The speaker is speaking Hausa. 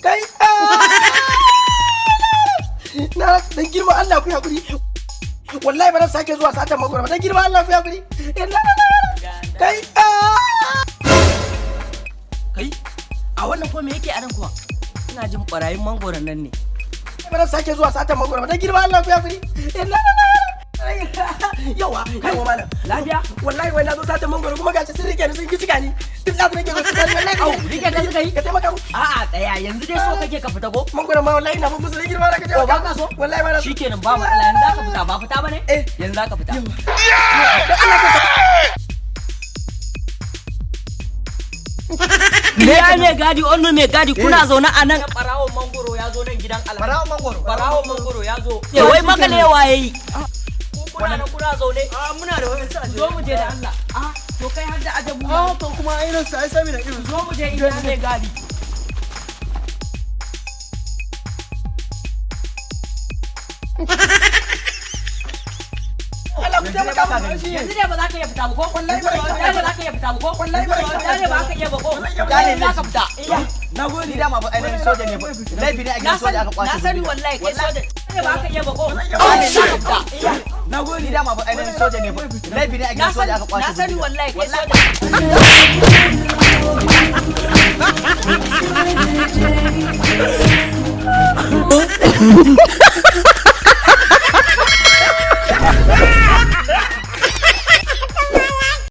kai na dan girma Allah ku hakuri wallahi ba na sake zuwa satan mangoro ba dan girma Allah ku hakuri kai kai a wannan ko me yake a nan kuwa ina jin barayin mangoron nan ne ba na sake zuwa satan mangoro ba dan girma Allah ku hakuri yawa malam lafiya wallahi wai na zo satan mangoro kuma gashi sun rike ni sun kici gani duk da nake zo su gani wallahi au rike da suka yi ka taimaka mu a'a tsaya yanzu dai so kake ka fita ko mangoro ma wallahi na musu da girma da kaje ba ka so wallahi ba na shikenan ba matsala yanzu zaka fita ba fita bane yanzu zaka fita Ya mai gadi onu mai gadi kuna zaune a nan barawon mangoro ya zo nan gidan Allah barawon mangoro ya zo wai makalewa yayi kuna nan kuna zaune muna da wani sa zo mu je da Allah to kai har da ajabu to kuma irin sa ai sami da irin zo mu je ina mai gadi Allah ku taimaka mu yanzu ne ba za ka iya fita ba ko wallahi ba za ka iya fita ba ko wallahi ba ba ka iya ba ko dale za ka fita na gode da ma ba ainihin soja ne ba laifi ne a gidan soja aka kwace na sani wallahi kai soja ne ba ka iya ba ko dale za ka fita na gode da ma ba ainihin soja ne ba laifi ne a gidan soja aka kwace na sani wallahi kai soja